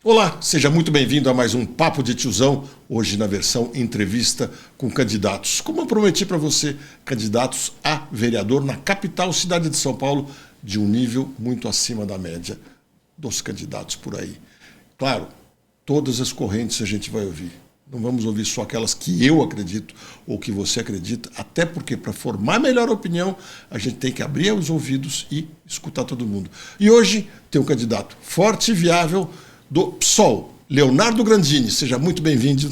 Olá, seja muito bem-vindo a mais um Papo de Tiozão, hoje na versão entrevista com candidatos. Como eu prometi para você, candidatos a vereador na capital cidade de São Paulo, de um nível muito acima da média dos candidatos por aí. Claro, todas as correntes a gente vai ouvir. Não vamos ouvir só aquelas que eu acredito ou que você acredita, até porque para formar melhor opinião, a gente tem que abrir os ouvidos e escutar todo mundo. E hoje tem um candidato forte e viável do PSOL, Leonardo Grandini. Seja muito bem-vindo.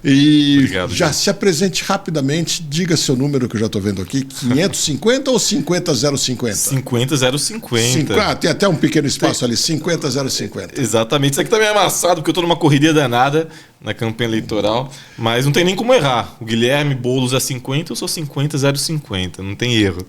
E obrigado, já se apresente rapidamente, diga seu número que eu já estou vendo aqui, 550 ou 50050? 50050. Tem até um pequeno espaço ali, 50050. Exatamente, isso aqui tá meio amassado, porque eu estou numa correria danada na campanha eleitoral, mas não tem nem como errar. O Guilherme Boulos é 50, eu sou 50050, não tem erro.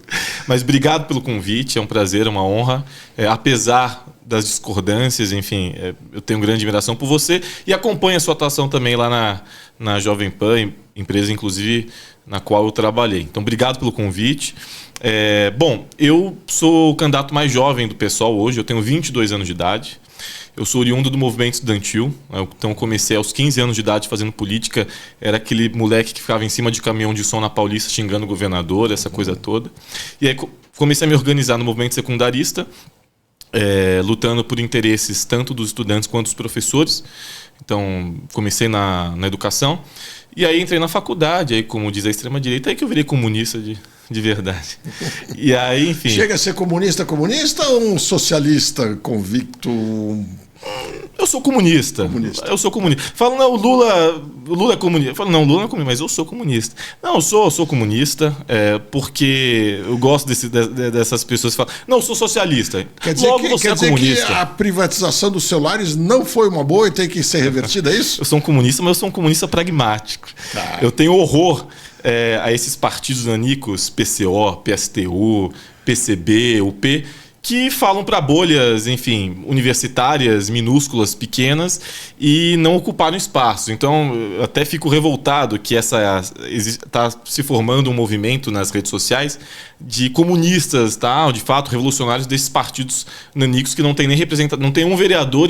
Mas obrigado pelo convite, é um prazer, é uma honra. Apesar das discordâncias, enfim, eu tenho grande admiração por você e acompanho a sua atuação também lá na Jovem Pan, empresa inclusive na qual eu trabalhei. Então, obrigado pelo convite. Bom, eu sou o candidato mais jovem do PSOL hoje, eu tenho 22 anos de idade. Eu sou oriundo do movimento estudantil, então comecei aos 15 anos de idade fazendo política. Era aquele moleque que ficava em cima de caminhão de som na Paulista xingando o governador, essa coisa toda. E aí comecei a me organizar no movimento secundarista, lutando por interesses tanto dos estudantes quanto dos professores. Então, comecei na educação. E aí entrei na faculdade, aí, como diz a extrema-direita, aí que eu virei comunista de verdade. E aí, enfim... Chega a ser comunista ou um socialista convicto? Eu sou comunista. Eu sou comunista. Falam, não, o Lula é comunista. Eu falo, não, o Lula não é comunista, mas eu sou comunista. Não, eu sou comunista, porque eu gosto dessas pessoas que falam, não, eu sou socialista. Quer dizer, que a privatização dos celulares não foi uma boa e tem que ser revertida, é isso? Eu sou um comunista, mas eu sou um comunista pragmático. Tá. Eu tenho horror a esses partidos nanicos, PCO, PSTU, PCB, UP, que falam para bolhas, enfim, universitárias, minúsculas, pequenas, e não ocuparam espaço. Então, eu até fico revoltado que está se formando um movimento nas redes sociais de comunistas, tá? De fato, revolucionários desses partidos nanicos que não tem nem representado, não tem um vereador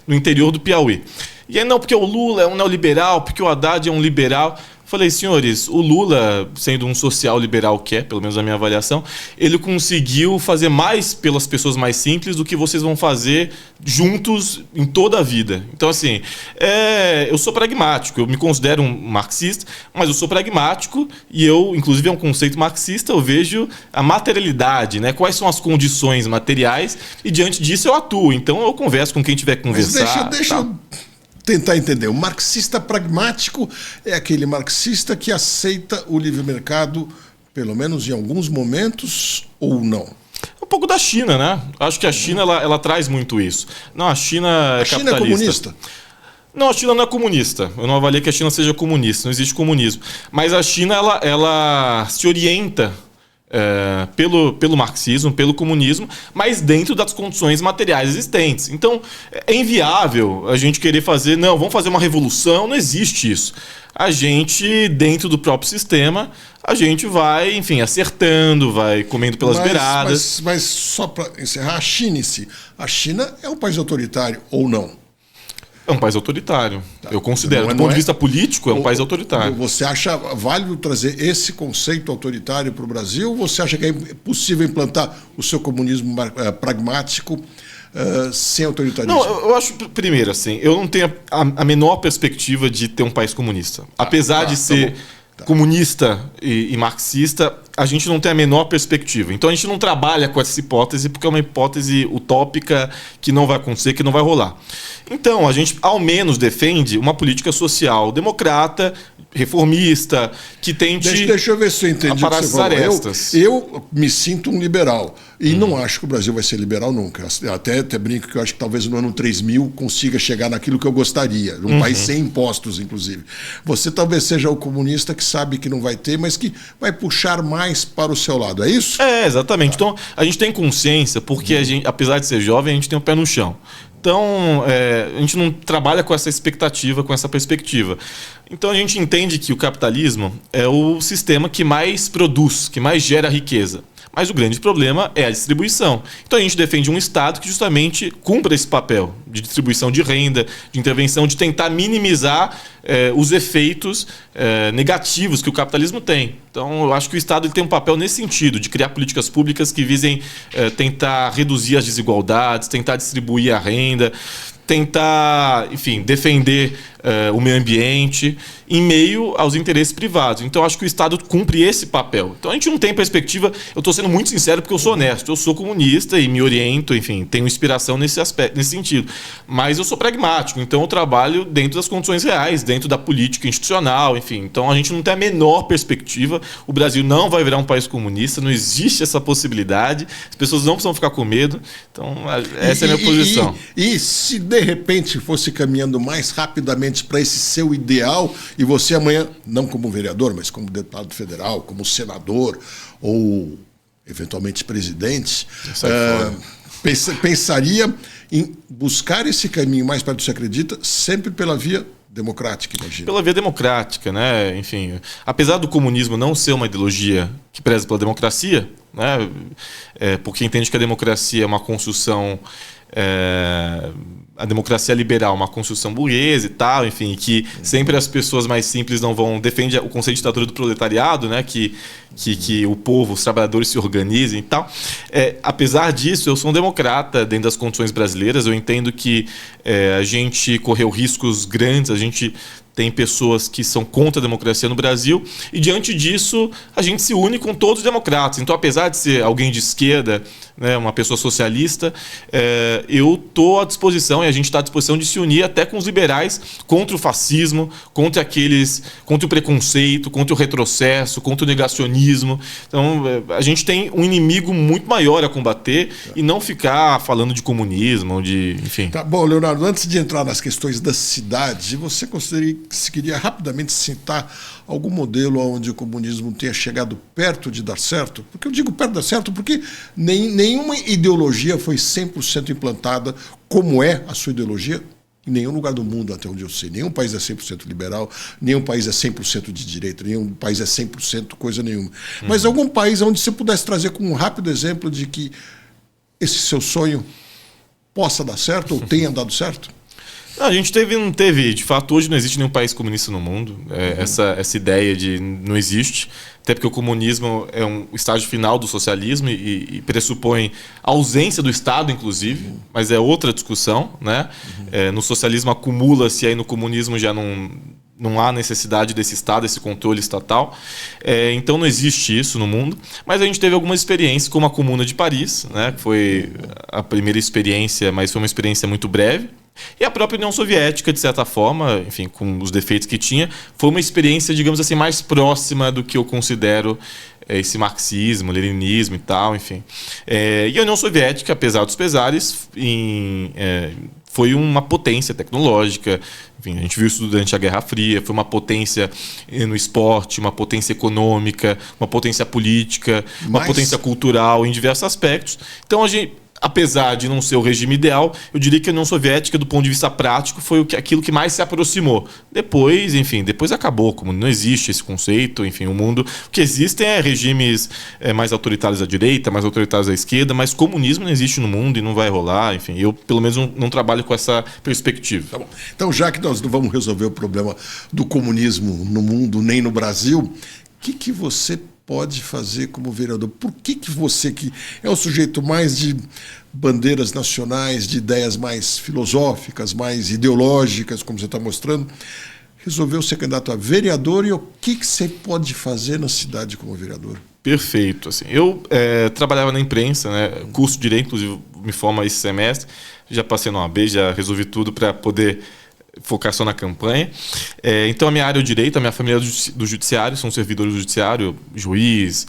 no interior do Piauí. E aí, não, porque o Lula é um neoliberal, porque o Haddad é um liberal. Falei, senhores, o Lula, sendo um social liberal que pelo menos na minha avaliação, ele conseguiu fazer mais pelas pessoas mais simples do que vocês vão fazer juntos em toda a vida. Então, assim, eu sou pragmático, eu me considero um marxista, mas eu sou pragmático e eu, inclusive é um conceito marxista, eu vejo a materialidade, né? Quais são as condições materiais e diante disso eu atuo. Então eu converso com quem tiver que conversar. Mas deixa eu tentar entender. O marxista pragmático é aquele marxista que aceita o livre mercado, pelo menos em alguns momentos, ou não? Um pouco da China, né? Acho que a China ela traz muito isso. Não, a China é capitalista. A China é comunista? Não, a China não é comunista. Eu não avaliei que a China seja comunista. Não existe comunismo. Mas a China ela se orienta pelo marxismo, pelo comunismo, mas dentro das condições materiais existentes. Então, é inviável a gente querer fazer, não, vamos fazer uma revolução, não existe isso. A gente, dentro do próprio sistema, a gente vai, enfim, acertando, vai comendo pelas beiradas. Mas só para encerrar, a China é um país autoritário ou não? É um país autoritário. Tá. Eu considero, do ponto de vista político, é um país autoritário. Você acha válido trazer esse conceito autoritário para o Brasil? Ou você acha que é possível implantar o seu comunismo pragmático sem autoritarismo? Não, eu acho, primeiro, assim, eu não tenho a menor perspectiva de ter um país comunista. Apesar de ser comunista e marxista, a gente não tem a menor perspectiva. Então a gente não trabalha com essa hipótese porque é uma hipótese utópica que não vai acontecer, que não vai rolar. Então a gente ao menos defende uma política social democrata, reformista, que tente deixa eu ver se eu entendi aparar essas arestas. Eu me sinto um liberal e não acho que o Brasil vai ser liberal nunca. Até brinco que eu acho que talvez no ano 3000 consiga chegar naquilo que eu gostaria, um país sem impostos, inclusive. Você talvez seja o comunista que sabe que não vai ter, mas que vai puxar mais para o seu lado, é isso? Exatamente. Então a gente tem consciência, porque a gente, apesar de ser jovem, a gente tem o pé no chão. Então, a gente não trabalha com essa expectativa, com essa perspectiva. Então, a gente entende que o capitalismo é o sistema que mais produz, que mais gera riqueza. Mas o grande problema é a distribuição. Então a gente defende um Estado que justamente cumpra esse papel de distribuição de renda, de intervenção, de tentar minimizar os efeitos negativos que o capitalismo tem. Então eu acho que o Estado ele tem um papel nesse sentido, de criar políticas públicas que visem tentar reduzir as desigualdades, tentar distribuir a renda, tentar, enfim, defender o meio ambiente em meio aos interesses privados. Então, eu acho que o Estado cumpre esse papel. Então, a gente não tem perspectiva... Eu estou sendo muito sincero porque eu sou honesto. Eu sou comunista e me oriento, enfim, tenho inspiração nesse aspecto, nesse sentido. Mas eu sou pragmático, então eu trabalho dentro das condições reais, dentro da política institucional, enfim. Então, a gente não tem a menor perspectiva. O Brasil não vai virar um país comunista, não existe essa possibilidade. As pessoas não precisam ficar com medo. Então, essa é a minha posição. E se, de repente, fosse caminhando mais rapidamente para esse seu ideal, e você amanhã, não como vereador, mas como deputado federal, como senador ou eventualmente presidente, pensaria em buscar esse caminho mais para onde você acredita, sempre pela via democrática, imagina. Pela via democrática, né? Enfim, apesar do comunismo não ser uma ideologia que preza pela democracia, né? Porque entende que a democracia é uma construção... a democracia liberal, uma construção burguesa e tal, enfim, que sempre as pessoas mais simples não vão... Defende o conceito de ditadura do proletariado, né? Que o povo, os trabalhadores se organizem e tal. Apesar disso, eu sou um democrata dentro das condições brasileiras. Eu entendo que a gente correu riscos grandes, a gente tem pessoas que são contra a democracia no Brasil, e diante disso a gente se une com todos os democratas. Então, apesar de ser alguém de esquerda, né, uma pessoa socialista, eu estou à disposição, e a gente está à disposição de se unir até com os liberais contra o fascismo, contra o preconceito, contra o retrocesso, contra o negacionismo. Então, a gente tem um inimigo muito maior a combater e não ficar falando de comunismo, enfim. Tá bom, Leonardo, antes de entrar nas questões das cidades, você queria rapidamente citar algum modelo onde o comunismo tenha chegado perto de dar certo? Porque eu digo perto de dar certo porque nenhuma ideologia foi 100% implantada como é a sua ideologia em nenhum lugar do mundo, até onde eu sei. Nenhum país é 100% liberal, nenhum país é 100% de direita, nenhum país é 100% coisa nenhuma. Mas algum país onde você pudesse trazer como um rápido exemplo de que esse seu sonho possa dar certo ou tenha dado certo? Não, a gente não teve, de fato, hoje não existe nenhum país comunista no mundo. Essa ideia de não existe, até porque o comunismo é um estágio final do socialismo e pressupõe a ausência do Estado, inclusive, mas é outra discussão, né? No socialismo acumula-se, aí no comunismo já não há necessidade desse Estado, desse controle estatal. Então não existe isso no mundo. Mas a gente teve algumas experiências, como a Comuna de Paris, né, que foi a primeira experiência, mas foi uma experiência muito breve. E a própria União Soviética, de certa forma, enfim, com os defeitos que tinha, foi uma experiência, digamos assim, mais próxima do que eu considero esse marxismo, leninismo e tal, enfim. E a União Soviética, apesar dos pesares, foi uma potência tecnológica. Enfim, a gente viu isso durante a Guerra Fria. Foi uma potência no esporte, uma potência econômica, uma potência política, uma potência cultural em diversos aspectos. Então, apesar de não ser o regime ideal, eu diria que a União Soviética, do ponto de vista prático, foi aquilo que mais se aproximou. Depois acabou, como não existe esse conceito, enfim, o mundo... O que existem regimes mais autoritários à direita, mais autoritários à esquerda, mas comunismo não existe no mundo e não vai rolar, enfim, eu pelo menos não trabalho com essa perspectiva. Tá bom. Então, já que nós não vamos resolver o problema do comunismo no mundo, nem no Brasil, o que você pode fazer como vereador? Por que você, que é o sujeito mais de bandeiras nacionais, de ideias mais filosóficas, mais ideológicas, como você está mostrando, resolveu ser candidato a vereador, e o que você pode fazer na cidade como vereador? Perfeito. Assim, eu trabalhava na imprensa, né, curso de Direito, inclusive me formo esse semestre, já passei no OAB, já resolvi tudo para poder focar só na campanha. Então, a minha área é o direito, a minha família é do judiciário, são servidores do judiciário, juiz,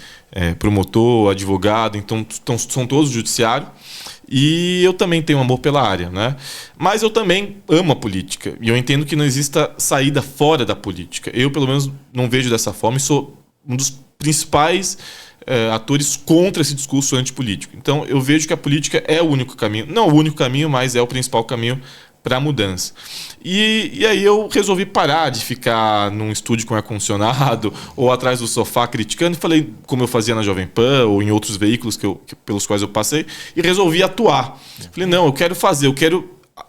promotor, advogado, então são todos do judiciário. E eu também tenho amor pela área, né? Mas eu também amo a política, e eu entendo que não exista saída fora da política. Eu, pelo menos, não vejo dessa forma, e sou um dos principais atores contra esse discurso antipolítico. Então, eu vejo que a política é o único caminho, não o único caminho, mas é o principal caminho para a mudança. E aí eu resolvi parar de ficar num estúdio com ar-condicionado ou atrás do sofá criticando, e falei, como eu fazia na Jovem Pan ou em outros veículos pelos quais eu passei, e resolvi atuar. Falei, não, eu quero fazer,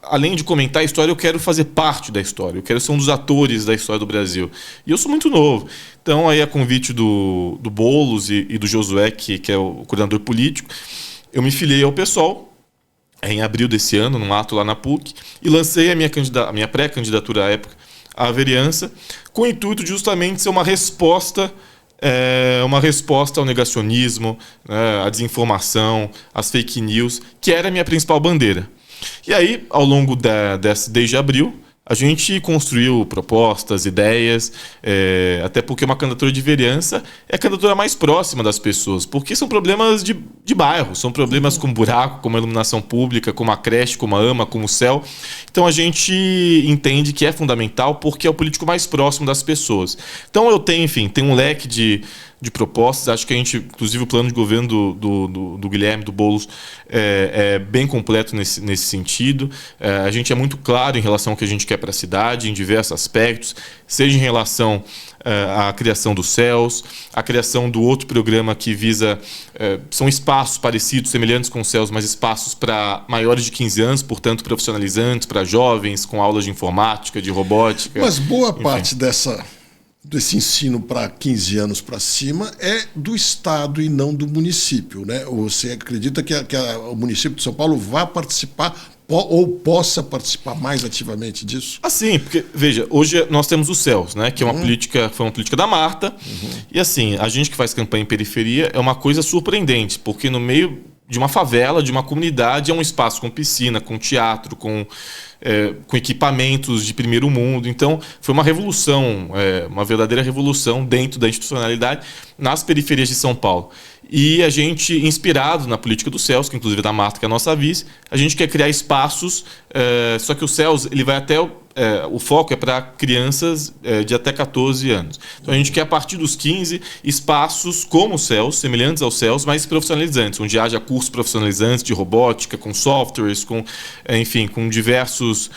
além de comentar a história, eu quero fazer parte da história, eu quero ser um dos atores da história do Brasil. E eu sou muito novo. Então, aí a convite do Boulos e do Josué, que é o coordenador político, eu me filiei ao PSOL, em abril desse ano, num ato lá na PUC, e lancei a minha pré-candidatura à época à vereança, com o intuito de justamente ser uma resposta ao negacionismo, à desinformação, às fake news, que era a minha principal bandeira. E aí, ao longo desde abril, a gente construiu propostas, ideias, até porque uma candidatura de vereança é a candidatura mais próxima das pessoas, porque são problemas de bairro, são problemas como buraco, como a iluminação pública, como a creche, como a AMA, como o CEL. Então a gente entende que é fundamental porque é o político mais próximo das pessoas. Então eu tenho um leque de propostas. Acho que a gente, inclusive o plano de governo do Guilherme, do Boulos, é bem completo nesse sentido. A gente é muito claro em relação ao que a gente quer para a cidade, em diversos aspectos, seja em relação à criação dos CELS, a criação do outro programa que visa, são espaços parecidos, semelhantes com os CELS, mas espaços para maiores de 15 anos, portanto profissionalizantes, para jovens, com aulas de informática, de robótica. Mas boa parte desse ensino para 15 anos para cima é do Estado e não do município, né? Você acredita que o município de São Paulo vá participar ou possa participar mais ativamente disso? Assim, porque, veja, hoje nós temos os CELS, né? Que é foi uma política da Marta. E assim, a gente que faz campanha em periferia é uma coisa surpreendente, porque no meio de uma favela, de uma comunidade, é um espaço com piscina, com teatro, com equipamentos de primeiro mundo. Então, foi uma revolução, uma verdadeira revolução dentro da institucionalidade nas periferias de São Paulo. E a gente, inspirado na política do CELS, que inclusive é da Marta, que é a nossa vice, a gente quer criar espaços, só que o CELS ele vai até o foco é para crianças de até 14 anos. Então a gente quer, a partir dos 15, espaços como o CELS, semelhantes ao CELS, mas profissionalizantes, onde haja cursos profissionalizantes de robótica, com softwares, com diversos,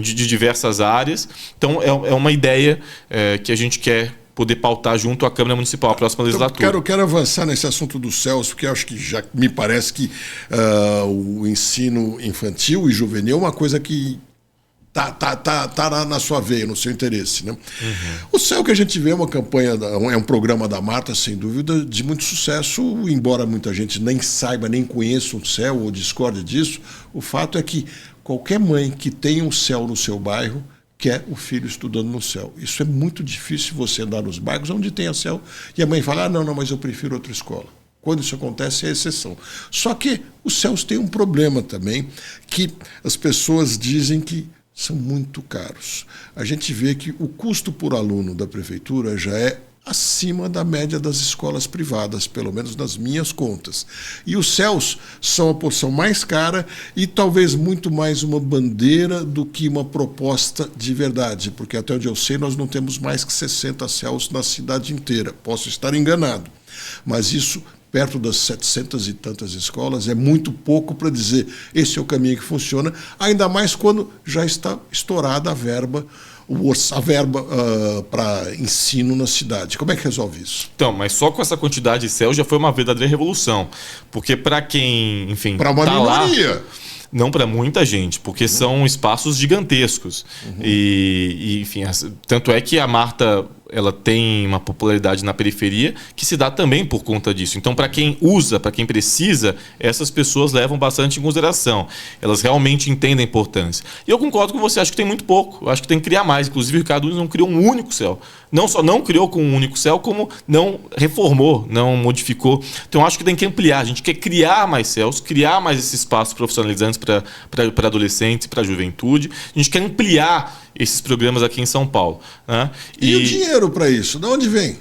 de diversas áreas. Então é uma ideia que a gente quer poder pautar junto à Câmara Municipal, a próxima legislatura. Eu quero avançar nesse assunto do CELS, porque eu acho que já me parece que o ensino infantil e juvenil é uma coisa que tá na sua veia, no seu interesse, né? O CEL que a gente vê é uma campanha, é um programa da Marta, sem dúvida, de muito sucesso, embora muita gente nem saiba, nem conheça o CEL ou discorde disso. O fato é que qualquer mãe que tem um CEL no seu bairro quer o filho estudando no CEL. Isso é muito difícil você andar nos bairros onde tem a CEL e a mãe fala, não, mas eu prefiro outra escola. Quando isso acontece, é exceção. Só que os CELs têm um problema também, que as pessoas dizem que são muito caros. A gente vê que o custo por aluno da prefeitura já é acima da média das escolas privadas, pelo menos nas minhas contas. E os CELs são a porção mais cara e talvez muito mais uma bandeira do que uma proposta de verdade, porque até onde eu sei nós não temos mais que 60 CELs na cidade inteira. Posso estar enganado, mas isso, perto das 700 e tantas escolas, é muito pouco para dizer esse é o caminho que funciona, ainda mais quando já está estourada a verba para ensino na cidade. Como é que resolve isso? Então, mas só com essa quantidade de CEL já foi uma verdadeira revolução. Porque para quem, enfim, para uma minoria. Não para muita gente, porque são espaços gigantescos. E, enfim, tanto é que a Marta ela tem uma popularidade na periferia que se dá também por conta disso. Então, para quem usa, para quem precisa, essas pessoas levam bastante em consideração. Elas realmente entendem a importância. E eu concordo com você, acho que tem muito pouco. Eu acho que tem que criar mais. Inclusive, o Ricardo Nunes não criou um único CEL. Não só não criou com um único CEL, como não reformou, não modificou. Então, acho que tem que ampliar. A gente quer criar mais CELs, criar mais esses espaços profissionalizantes para adolescentes, para a juventude. A gente quer ampliar esses programas aqui em São Paulo, né? E o dinheiro para isso? De onde vem?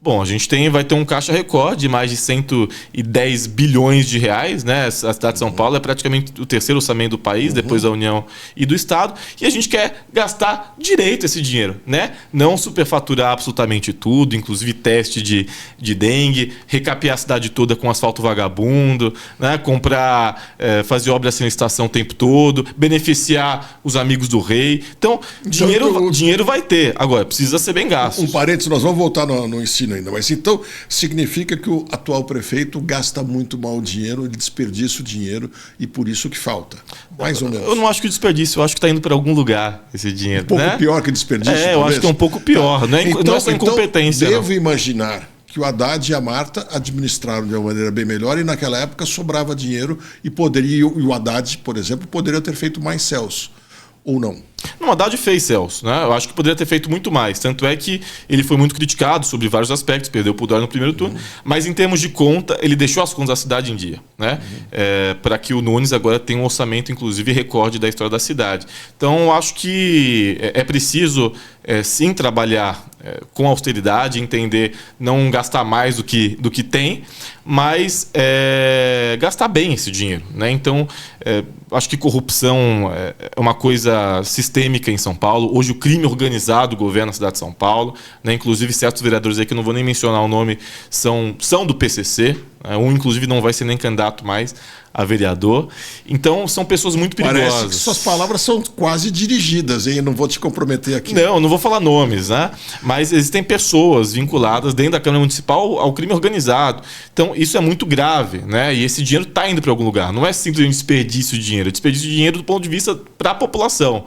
Bom, a gente vai ter um caixa recorde de mais de 110 bilhões de reais, né? A cidade de São Paulo é praticamente o terceiro orçamento do país, depois da União e do Estado, e a gente quer gastar direito esse dinheiro, né? Não superfaturar absolutamente tudo, inclusive teste de dengue, recapear a cidade toda com asfalto vagabundo, né? Comprar, fazer obras sem licitação o tempo todo, beneficiar os amigos do rei. Então, dinheiro vai ter. Agora, precisa ser bem gasto. Um parênteses, nós vamos voltar no ensino ainda, mas então significa que o atual prefeito gasta muito mal o dinheiro, ele desperdiça o dinheiro e por isso que falta, mais ou menos. Eu não acho que desperdício, eu acho que está indo para algum lugar esse dinheiro. Um pouco pior que desperdício, eu acho que é um pouco pior, tá. Não é só incompetência. Devo imaginar que o Haddad e a Marta administraram de uma maneira bem melhor e naquela época sobrava dinheiro e o Haddad, por exemplo, poderia ter feito mais céus, ou não? Não, o Haddad fez, Celso, né? Eu acho que poderia ter feito muito mais. Tanto é que ele foi muito criticado sobre vários aspectos, perdeu o Dória no primeiro turno, mas em termos de conta, ele deixou as contas da cidade em dia, né? Para que o Nunes agora tenha um orçamento, inclusive, recorde da história da cidade. Então, eu acho que é preciso, sim, trabalhar com austeridade, entender não gastar mais do que tem, mas gastar bem esse dinheiro, né? Então, acho que corrupção é uma coisa sistêmica em São Paulo. Hoje o crime organizado governa a cidade de São Paulo, né? Inclusive certos vereadores aí que eu não vou nem mencionar o nome são do PCC, né? Um inclusive não vai ser nem candidato mais a vereador. Então são pessoas muito perigosas. Parece que suas palavras são quase dirigidas, hein? Eu não vou te comprometer aqui. Não vou falar nomes, né? Mas existem pessoas vinculadas dentro da Câmara Municipal ao crime organizado. Então isso é muito grave, né? E esse dinheiro está indo para algum lugar. Não é simplesmente desperdício de dinheiro, é desperdício de dinheiro do ponto de vista para a população.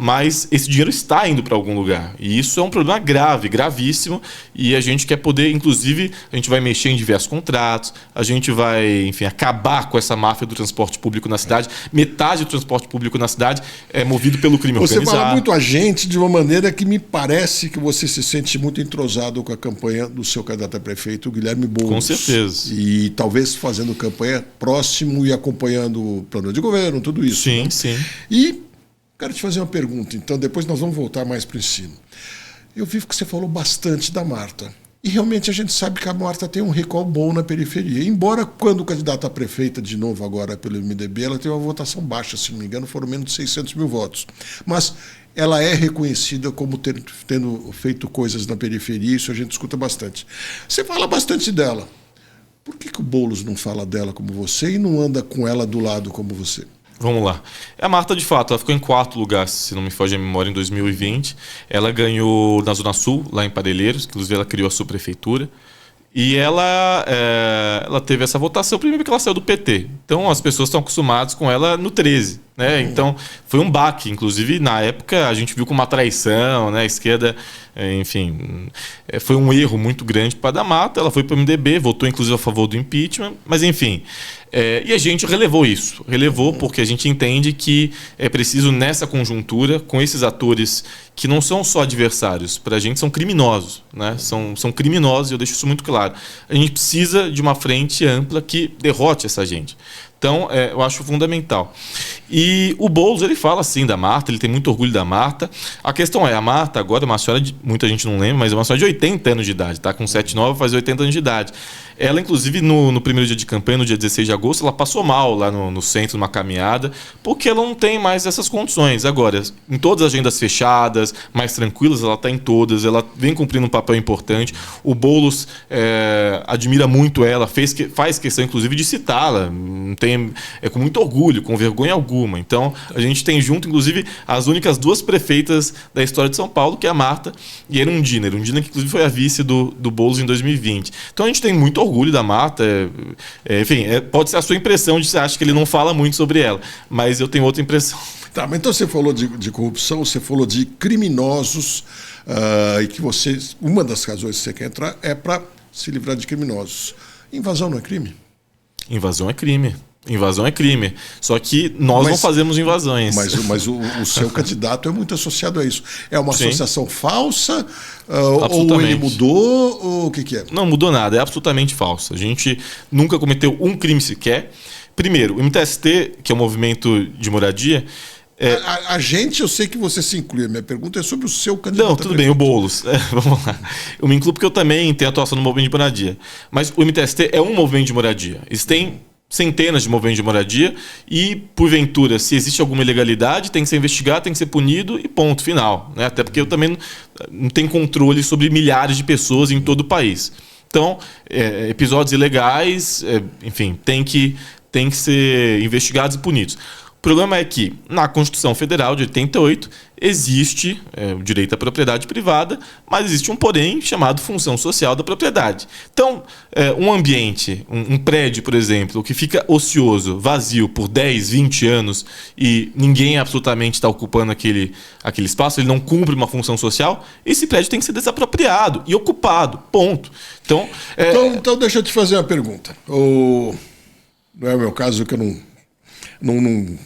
Mas esse dinheiro está indo para algum lugar. E isso é um problema grave, gravíssimo. E a gente quer poder, inclusive, a gente vai mexer em diversos contratos, a gente vai, enfim, acabar com essa máfia do transporte público na cidade. Metade do transporte público na cidade é movido pelo crime organizado. Você fala muito a gente de uma maneira que me parece que você se sente muito entrosado com a campanha do seu candidato a prefeito, o Guilherme Boulos. Com certeza. E talvez fazendo campanha próximo e acompanhando o plano de governo, tudo isso. Sim, né? sim. E quero te fazer uma pergunta, então depois nós vamos voltar mais para o ensino. Eu vi que você falou bastante da Marta. E realmente a gente sabe que a Marta tem um recall bom na periferia. Embora quando candidata a prefeita de novo agora pelo MDB, ela tem uma votação baixa, se não me engano, foram menos de 600 mil votos. Mas ela é reconhecida como tendo feito coisas na periferia, isso a gente escuta bastante. Você fala bastante dela. Por que o Boulos não fala dela como você e não anda com ela do lado como você? Vamos lá. A Marta, de fato, ela ficou em 4º lugar, se não me foge a memória, em 2020. Ela ganhou na Zona Sul, lá em Parelheiros, inclusive ela criou a subprefeitura. E ela teve essa votação, primeiro porque ela saiu do PT. Então as pessoas estão acostumadas com ela no 13. Né? Então foi um baque. Inclusive, na época, a gente viu como uma traição, né? A esquerda, enfim, foi um erro muito grande para a da Marta. Ela foi para o MDB, votou inclusive a favor do impeachment, mas enfim. E a gente relevou isso. Relevou porque a gente entende que é preciso, nessa conjuntura, com esses atores que não são só adversários, para a gente são criminosos, né? São criminosos, e eu deixo isso muito claro. A gente precisa de uma frente ampla que derrote essa gente. Então, eu acho fundamental. E o Boulos, ele fala assim da Marta, ele tem muito orgulho da Marta. A questão é, a Marta agora é uma senhora, muita gente não lembra, mas é uma senhora de 80 anos de idade, tá? Com 79, faz 80 anos de idade. Ela, inclusive, no primeiro dia de campanha, no dia 16 de agosto, ela passou mal lá no centro, numa caminhada, porque ela não tem mais essas condições. Agora, em todas as agendas fechadas, mais tranquilas, ela está em todas, ela vem cumprindo um papel importante. O Boulos admira muito ela, faz questão, inclusive, de citá-la. Com muito orgulho, com vergonha alguma. Então, a gente tem junto, inclusive, as únicas 2 prefeitas da história de São Paulo, que é a Marta e a Erundina. Erundina, que inclusive foi a vice do Boulos em 2020. Então, a gente tem muito orgulho da Marta. Enfim, pode ser a sua impressão de que você acha que ele não fala muito sobre ela, mas eu tenho outra impressão. Tá, mas então você falou de corrupção, você falou de criminosos, e que uma das razões que você quer entrar é para se livrar de criminosos. Invasão não é crime? Invasão é crime. Invasão é crime. Só que nós não fazemos invasões. Mas o seu candidato é muito associado a isso. É uma associação falsa? Ou ele mudou? Ou o que é? Não mudou nada. É absolutamente falso. A gente nunca cometeu um crime sequer. Primeiro, o MTST, que é o Movimento de Moradia, A gente, eu sei que você se inclui. A minha pergunta é sobre o seu candidato. Não, tudo bem, o Boulos. Vamos lá. Eu me incluo porque eu também tenho atuação no movimento de moradia. Mas o MTST é um movimento de moradia. Eles têm centenas de movimentos de moradia e, porventura, se existe alguma ilegalidade, tem que ser investigado, tem que ser punido e ponto, final. Né? Até porque eu também não tenho controle sobre milhares de pessoas em todo o país. Então, episódios ilegais, enfim, tem que ser investigados e punidos. O problema é que, na Constituição Federal de 88, existe o direito à propriedade privada, mas existe um porém chamado função social da propriedade. Então, um ambiente, um prédio, por exemplo, que fica ocioso, vazio por 10, 20 anos e ninguém absolutamente está ocupando aquele espaço, ele não cumpre uma função social, esse prédio tem que ser desapropriado e ocupado, ponto. Então deixa eu te fazer uma pergunta. Não é o meu caso, que eu não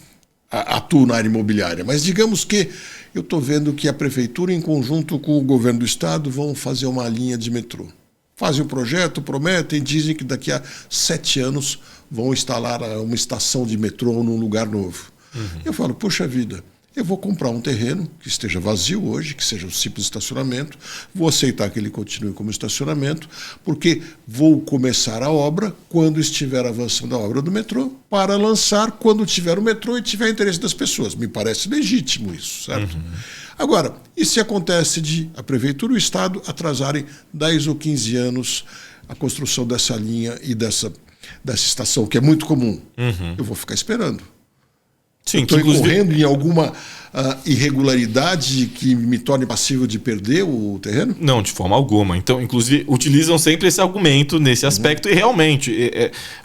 atuo na área imobiliária, mas digamos que eu estou vendo que a prefeitura, em conjunto com o governo do estado, vão fazer uma linha de metrô. Fazem o projeto, prometem, dizem que daqui a 7 anos vão instalar uma estação de metrô num lugar novo. Eu falo, poxa vida, eu vou comprar um terreno que esteja vazio hoje, que seja um simples estacionamento, vou aceitar que ele continue como estacionamento, porque vou começar a obra quando estiver avançando a obra do metrô, para lançar quando tiver o metrô e tiver interesse das pessoas. Me parece legítimo isso, certo? Agora, e se acontece de a prefeitura e o estado atrasarem 10 ou 15 anos a construção dessa linha e dessa estação, que é muito comum? Eu vou ficar esperando. Estou incorrendo em alguma irregularidade que me torne passível de perder o terreno? Não, de forma alguma. Então, inclusive, utilizam sempre esse argumento nesse aspecto e realmente,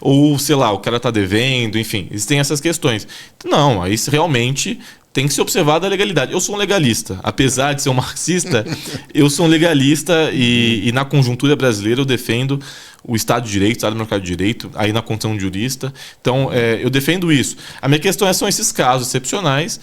ou sei lá, o cara está devendo, enfim, existem essas questões. Não, aí realmente tem que ser observada a legalidade. Eu sou um legalista, apesar de ser um marxista, eu sou um legalista e na conjuntura brasileira eu defendo o Estado de Direito, o Estado do Mercado de Direito, aí na condição de jurista. Então, eu defendo isso. A minha questão são esses casos excepcionais,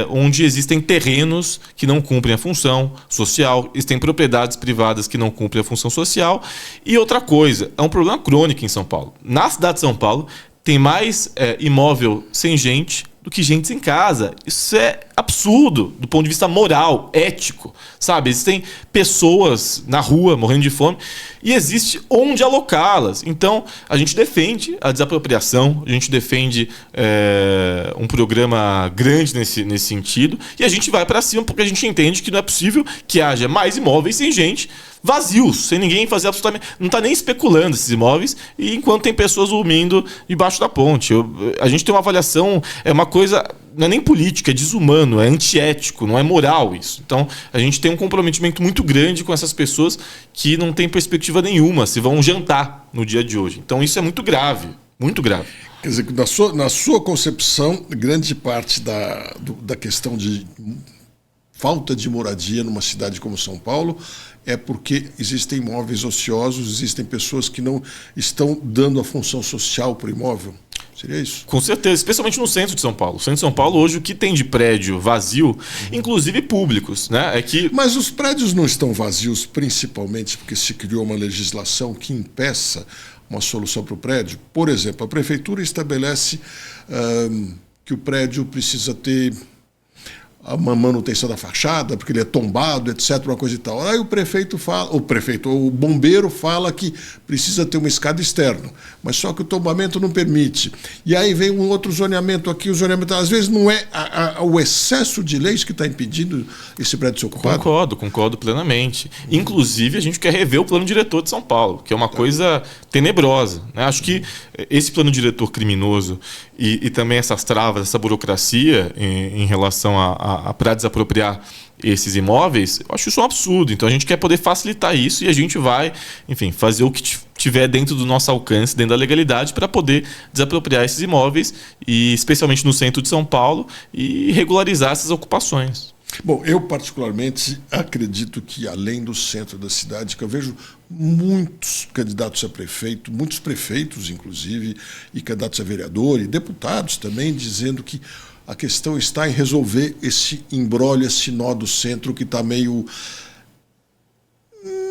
onde existem terrenos que não cumprem a função social, existem propriedades privadas que não cumprem a função social. E outra coisa, é um problema crônico em São Paulo. Na cidade de São Paulo, tem mais imóvel sem gente do que gente sem casa. Isso é absurdo do ponto de vista moral, ético, sabe? Existem pessoas na rua morrendo de fome e existe onde alocá-las. Então, a gente defende a desapropriação, a gente defende um programa grande nesse sentido e a gente vai para cima porque a gente entende que não é possível que haja mais imóveis sem gente, vazios, sem ninguém fazer absolutamente... Não está nem especulando esses imóveis, e enquanto tem pessoas dormindo debaixo da ponte. A gente tem uma avaliação, uma coisa, não é nem política, é desumano, é antiético, não é moral isso. Então, a gente tem um comprometimento muito grande com essas pessoas que não têm perspectiva nenhuma, se vão jantar no dia de hoje. Então, isso é muito grave, muito grave. Quer dizer, na sua concepção, grande parte da questão de falta de moradia numa cidade como São Paulo é porque existem imóveis ociosos, existem pessoas que não estão dando a função social para o imóvel. Seria isso? Com certeza, especialmente no centro de São Paulo. O centro de São Paulo, hoje, o que tem de prédio vazio, inclusive públicos, né? Mas os prédios não estão vazios principalmente porque se criou uma legislação que impeça uma solução para o prédio. Por exemplo, a prefeitura estabelece que o prédio precisa ter uma manutenção da fachada, porque ele é tombado, etc., uma coisa e tal. Aí o bombeiro fala que precisa ter uma escada externa, mas só que o tombamento não permite. E aí vem um outro zoneamento aqui, o zoneamento, às vezes não é o excesso de leis que está impedindo esse prédio ser ocupado? Concordo plenamente. Inclusive, a gente quer rever o plano diretor de São Paulo, que é uma coisa tenebrosa, né? Acho que esse plano diretor criminoso e também essas travas, essa burocracia em relação para desapropriar esses imóveis, eu acho isso um absurdo. Então a gente quer poder facilitar isso e a gente vai, enfim, fazer o que tiver dentro do nosso alcance, dentro da legalidade, para poder desapropriar esses imóveis, e especialmente no centro de São Paulo, e regularizar essas ocupações. Bom, eu particularmente acredito que além do centro da cidade, que eu vejo muitos candidatos a prefeito, muitos prefeitos inclusive, e candidatos a vereador e deputados também, dizendo que a questão está em resolver esse imbróglio, esse nó do centro que está meio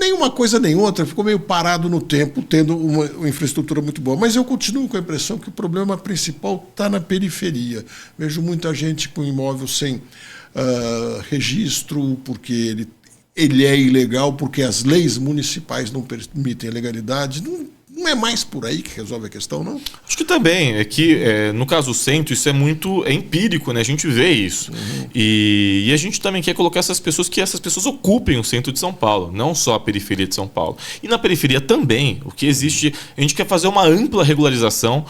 nem uma coisa nem outra, ficou meio parado no tempo, tendo uma infraestrutura muito boa. Mas eu continuo com a impressão que o problema principal está na periferia. Vejo muita gente com imóvel sem registro, porque ele é ilegal, porque as leis municipais não permitem a legalidade. Não é mais por aí que resolve a questão, não? Acho que também. É que, no caso do centro, isso é empírico, né? A gente vê isso. Uhum. E a gente também quer colocar essas pessoas, que essas pessoas ocupem o centro de São Paulo, não só a periferia de São Paulo. E na periferia também, o que existe... A gente quer fazer uma ampla regularização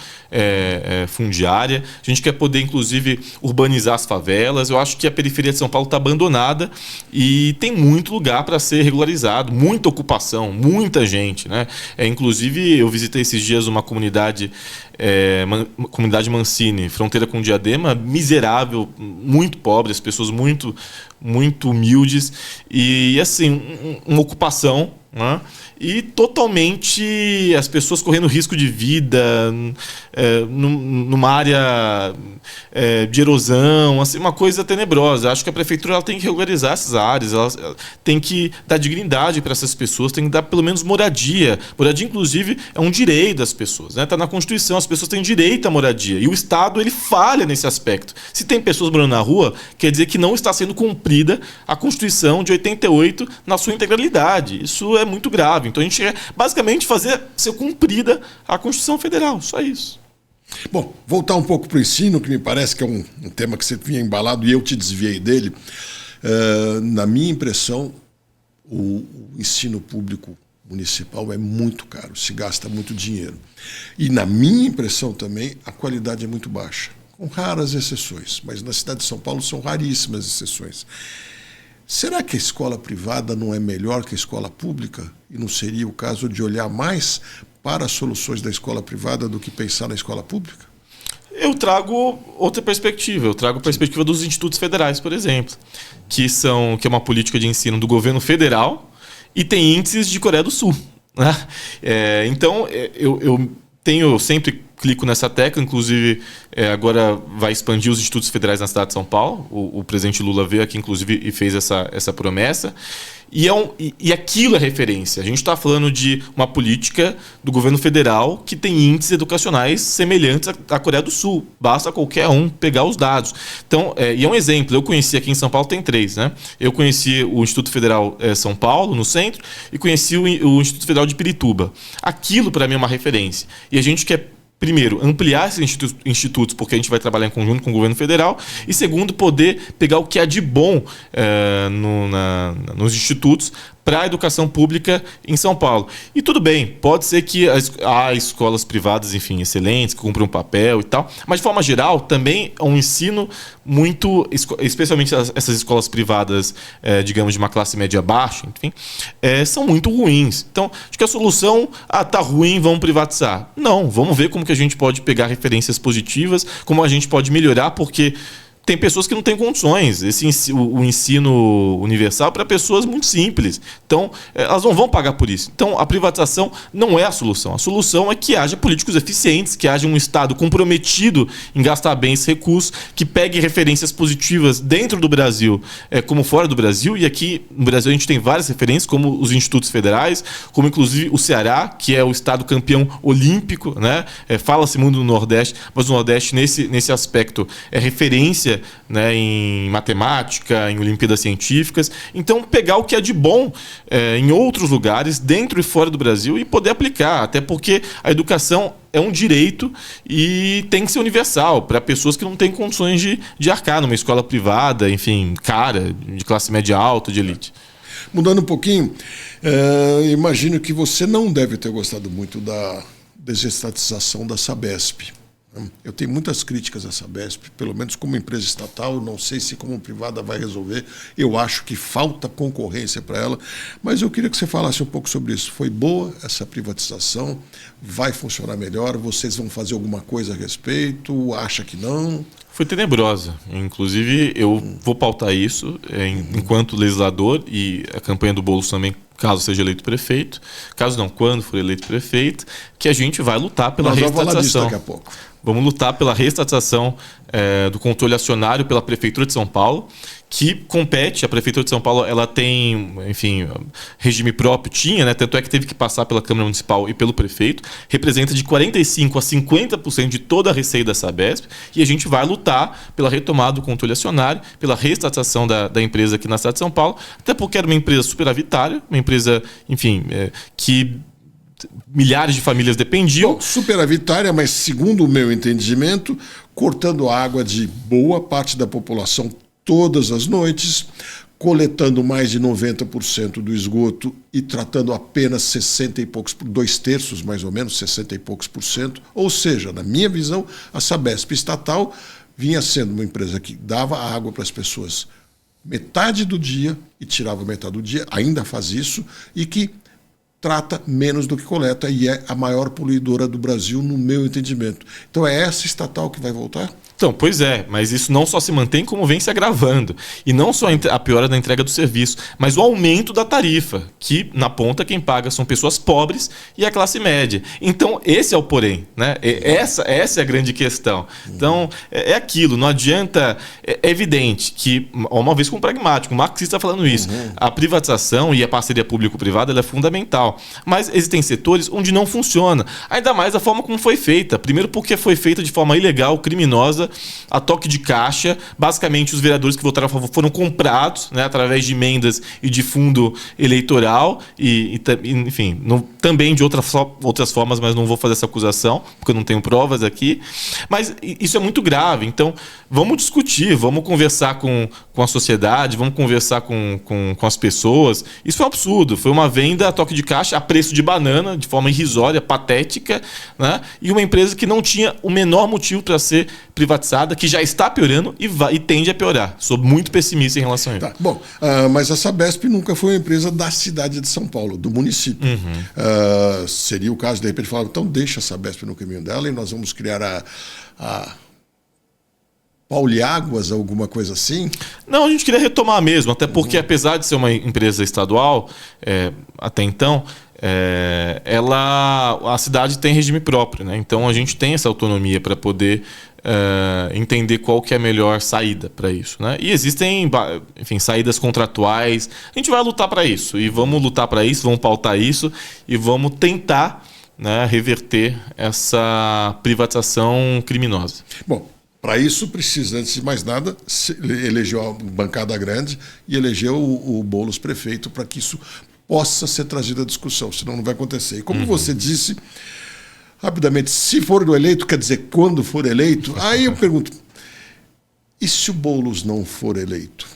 fundiária, a gente quer poder, inclusive, urbanizar as favelas. Eu acho que a periferia de São Paulo está abandonada e tem muito lugar para ser regularizado, muita ocupação, muita gente, né? Inclusive, eu visitei esses dias uma comunidade, comunidade Mancini, fronteira com Diadema, miserável, muito pobre, as pessoas muito, muito humildes e assim, uma ocupação, né? E totalmente as pessoas correndo risco de vida, numa área de erosão, assim, uma coisa tenebrosa. Acho que a prefeitura ela tem que regularizar essas áreas, ela tem que dar dignidade para essas pessoas, tem que dar pelo menos moradia. Moradia, inclusive, é um direito das pessoas, né? Está na Constituição, as pessoas têm direito à moradia. E o Estado ele falha nesse aspecto. Se tem pessoas morando na rua, quer dizer que não está sendo cumprida a Constituição de 88 na sua integralidade. Isso é muito grave. Então a gente quer basicamente fazer ser cumprida a Constituição Federal, só isso. Bom, voltar um pouco para o ensino, que me parece que é um tema que você vinha embalado e eu te desviei dele. Na minha impressão, o ensino público municipal é muito caro, se gasta muito dinheiro. E na minha impressão também, a qualidade é muito baixa, com raras exceções, mas na cidade de São Paulo são raríssimas exceções. Será que a escola privada não é melhor que a escola pública? E não seria o caso de olhar mais para as soluções da escola privada do que pensar na escola pública? Eu trago outra perspectiva. Eu trago a perspectiva dos institutos federais, por exemplo, que é uma política de ensino do governo federal e tem índices de Coreia do Sul, né? Então, eu sempre clico nessa tecla, inclusive agora vai expandir os institutos federais na cidade de São Paulo. O presidente Lula veio aqui, inclusive, e fez essa promessa. E aquilo é referência. A gente está falando de uma política do governo federal que tem índices educacionais semelhantes à Coreia do Sul. Basta qualquer um pegar os dados. Então, e é um exemplo. Eu conheci aqui em São Paulo, tem 3, né? Eu conheci o Instituto Federal São Paulo, no centro, e conheci o Instituto Federal de Pirituba. Aquilo, para mim, é uma referência. E a gente quer, primeiro, ampliar esses institutos, porque a gente vai trabalhar em conjunto com o governo federal, e segundo, poder pegar o que há de bom nos institutos para a educação pública em São Paulo. E tudo bem, pode ser que há escolas privadas, enfim, excelentes, que cumprem um papel e tal, mas de forma geral, também é um ensino muito, especialmente essas escolas privadas, digamos, de uma classe média baixa, enfim, são muito ruins. Então, acho que a solução, tá ruim, vamos privatizar. Não, vamos ver como que a gente pode pegar referências positivas, como a gente pode melhorar, porque tem pessoas que não têm condições. O ensino universal é para pessoas muito simples. Então, elas não vão pagar por isso. Então, a privatização não é a solução. A solução é que haja políticos eficientes, que haja um Estado comprometido em gastar bem esse recurso, que pegue referências positivas dentro do Brasil, como fora do Brasil. E aqui no Brasil a gente tem várias referências, como os institutos federais, como inclusive o Ceará, que é o Estado campeão olímpico, né? Fala-se muito no Nordeste, mas o Nordeste, nesse aspecto, é referência, né, em matemática, em Olimpíadas Científicas. Então, pegar o que é de bom em outros lugares, dentro e fora do Brasil, e poder aplicar. Até porque a educação é um direito e tem que ser universal para pessoas que não têm condições de arcar numa escola privada, enfim, cara, de classe média alta, de elite. Mudando um pouquinho, imagino que você não deve ter gostado muito da desestatização da Sabesp. Eu tenho muitas críticas à Sabesp, pelo menos como empresa estatal, não sei se como privada vai resolver, eu acho que falta concorrência para ela, mas eu queria que você falasse um pouco sobre isso. Foi boa essa privatização? Vai funcionar melhor? Vocês vão fazer alguma coisa a respeito? Acha que não? Foi tenebrosa. Inclusive, eu vou pautar isso enquanto legislador, e a campanha do Boulos também, caso seja eleito prefeito, caso não, quando for eleito prefeito, que a gente vai lutar pela reestatização. Nós vamos falar disso daqui a pouco. Vamos lutar pela reestatização do controle acionário pela Prefeitura de São Paulo, que compete. A Prefeitura de São Paulo, ela tem, enfim, regime próprio, tinha, né? Tanto é que teve que passar pela Câmara Municipal e pelo prefeito, representa de 45% a 50% de toda a receita da Sabesp, e a gente vai lutar pela retomada do controle acionário, pela reestatização da empresa aqui na cidade de São Paulo, até porque era uma empresa superavitária, uma empresa, enfim, que milhares de famílias dependiam. Bom, superavitária, mas segundo o meu entendimento, cortando a água de boa parte da população todas as noites, coletando mais de 90% do esgoto e tratando apenas 60 e poucos, 2/3 mais ou menos, 60 e poucos por cento. Ou seja, na minha visão, a Sabesp estatal vinha sendo uma empresa que dava água para as pessoas metade do dia e tirava metade do dia, ainda faz isso, e que trata menos do que coleta e é a maior poluidora do Brasil, no meu entendimento. Então é essa estatal que vai voltar? Então, pois é, mas isso não só se mantém, como vem se agravando. E não só a piora da entrega do serviço, mas o aumento da tarifa, que na ponta quem paga são pessoas pobres e a classe média. Então, esse é o porém, né? Essa é a grande questão. Então, é aquilo, não adianta... É evidente que, uma vez com pragmático, o marxista está falando isso, a privatização e a parceria público-privada ela é fundamental. Mas existem setores onde não funciona. Ainda mais a forma como foi feita. Primeiro porque foi feita de forma ilegal, criminosa, a toque de caixa. Basicamente, os vereadores que votaram a favor foram comprados, né, através de emendas e de fundo eleitoral e enfim, também de outras formas, mas não vou fazer essa acusação, porque eu não tenho provas aqui. Mas isso é muito grave. Então, vamos discutir, vamos conversar com a sociedade, vamos conversar com as pessoas. Isso foi um absurdo. Foi uma venda a toque de caixa a preço de banana, de forma irrisória, patética, né? E uma empresa que não tinha o menor motivo para ser privatizada, que já está piorando e tende a piorar. Sou muito pessimista em relação a isso. Tá, bom, mas a Sabesp nunca foi uma empresa da cidade de São Paulo, do município. Seria o caso, de repente, falar, então deixa a Sabesp no caminho dela e nós vamos criar a Pauliáguas, alguma coisa assim? Não, a gente queria retomar mesmo, até porque apesar de ser uma empresa estadual, até então, a cidade tem regime próprio, né? Então a gente tem essa autonomia para poder entender qual que é a melhor saída para isso, né? E existem, enfim, saídas contratuais. A gente vai lutar para isso e vamos lutar para isso, vamos pautar isso e vamos tentar, né, reverter essa privatização criminosa. Bom, para isso precisa, antes de mais nada, eleger uma bancada grande e eleger o Boulos prefeito para que isso possa ser trazido à discussão, senão não vai acontecer. E como você disse, rapidamente, se for eleito, quer dizer, quando for eleito, aí eu pergunto, e se o Boulos não for eleito?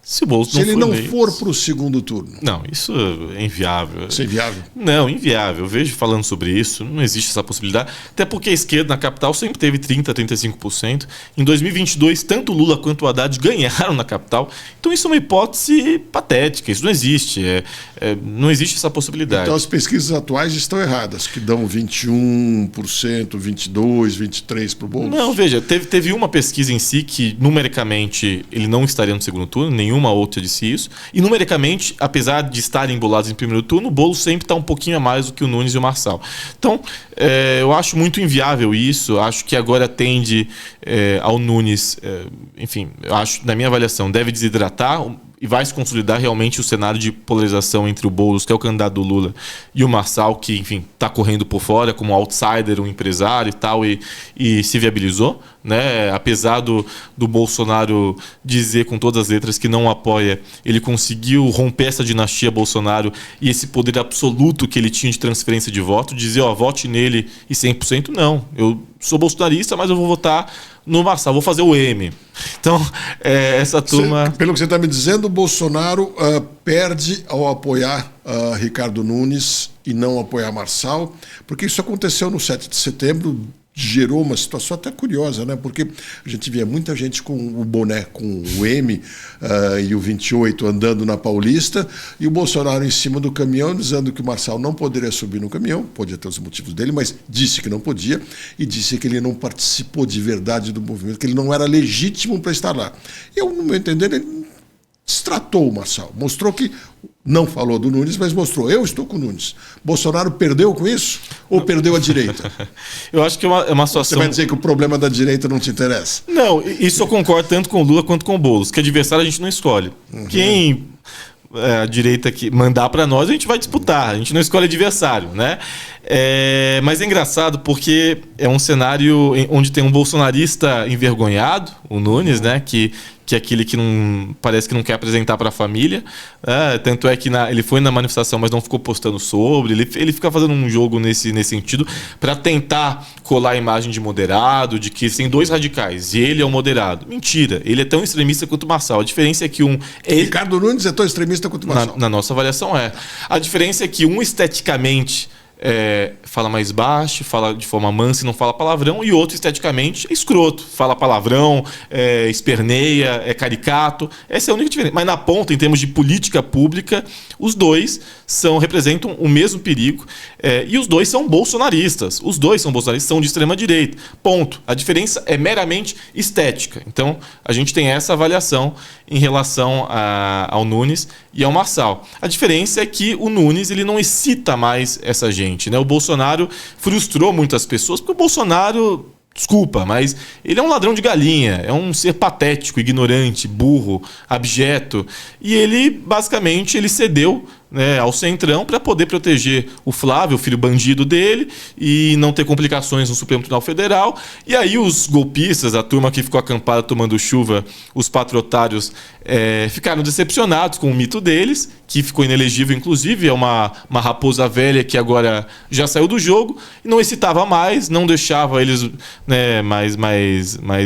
Se ele não for para o segundo turno. Não, isso é inviável. Isso é inviável? Não, inviável. Eu vejo falando sobre isso, não existe essa possibilidade. Até porque a esquerda na capital sempre teve 30%, 35%. Em 2022, tanto Lula quanto o Haddad ganharam na capital. Então isso é uma hipótese patética, isso não existe. Não existe essa possibilidade. Então as pesquisas atuais estão erradas, que dão 21%, 22%, 23% para o Boulos. Não, veja, teve uma pesquisa em si que numericamente ele não estaria no segundo turno, nenhuma outra disse isso. E numericamente, apesar de estarem embolados em primeiro turno, o Boulos sempre está um pouquinho a mais do que o Nunes e o Marçal. Então, eu acho muito inviável isso. Acho que agora tende ao Nunes, enfim, eu acho, na minha avaliação, deve desidratar e vai se consolidar realmente o cenário de polarização entre o Boulos, que é o candidato do Lula, e o Marçal, que, enfim, está correndo por fora como outsider, um empresário e tal, e se viabilizou, né? Apesar do Bolsonaro dizer com todas as letras que não apoia, ele conseguiu romper essa dinastia Bolsonaro e esse poder absoluto que ele tinha de transferência de voto, dizer, vote nele e 100%, não. Eu sou bolsonarista, mas eu vou votar no Marçal, vou fazer o M. Então, essa turma... Pelo que você está me dizendo, o Bolsonaro perde ao apoiar Ricardo Nunes e não apoiar Marçal, porque isso aconteceu no 7 de setembro, gerou uma situação até curiosa, né? Porque a gente via muita gente com o boné, com o M e o 28 andando na Paulista, e o Bolsonaro em cima do caminhão, dizendo que o Marçal não poderia subir no caminhão, podia ter os motivos dele, mas disse que não podia, e disse que ele não participou de verdade do movimento, que ele não era legítimo para estar lá. Eu, no meu entender, ele destratou o Marçal, mostrou que não falou do Nunes, mas mostrou, eu estou com o Nunes. Bolsonaro perdeu com isso? ou perdeu a direita? Eu acho que é uma situação... Você vai dizer que o problema da direita não te interessa? Não, isso eu concordo tanto com o Lula quanto com o Boulos, que adversário a gente não escolhe. Quem a direita que mandar para nós, a gente vai disputar, a gente não escolhe adversário, né? Mas é engraçado porque é um cenário onde tem um bolsonarista envergonhado, o Nunes, né? Que é aquele que não parece que não quer apresentar para a família. Tanto é que ele foi na manifestação, mas não ficou postando sobre. Ele fica fazendo um jogo nesse sentido para tentar colar a imagem de moderado, de que tem dois radicais e ele é o moderado. Mentira, ele é tão extremista quanto o Marçal. A diferença é que Ricardo Nunes é tão extremista quanto o Marçal. Na nossa avaliação é. A diferença é que esteticamente fala mais baixo, fala de forma mansa e não fala palavrão, e outro esteticamente é escroto, fala palavrão, esperneia, é caricato. Essa é a única diferença. Mas na ponta, em termos de política pública, os dois representam o mesmo perigo, e os dois são bolsonaristas. Os dois são bolsonaristas, são de extrema direita. Ponto. A diferença é meramente estética. Então, a gente tem essa avaliação em relação ao Nunes e ao Marçal. A diferença é que o Nunes ele não excita mais essa gente, né? O Bolsonaro frustrou muitas pessoas, porque o Bolsonaro, desculpa, mas ele é um ladrão de galinha, é um ser patético, ignorante, burro, abjeto, e ele, basicamente, ele cedeu, né, ao Centrão para poder proteger o Flávio, o filho bandido dele, e não ter complicações no Supremo Tribunal Federal. E aí os golpistas, a turma que ficou acampada tomando chuva, os patriotários, ficaram decepcionados com o mito deles, que ficou inelegível, inclusive, é uma raposa velha que agora já saiu do jogo, e não excitava mais, não deixava eles, né, mais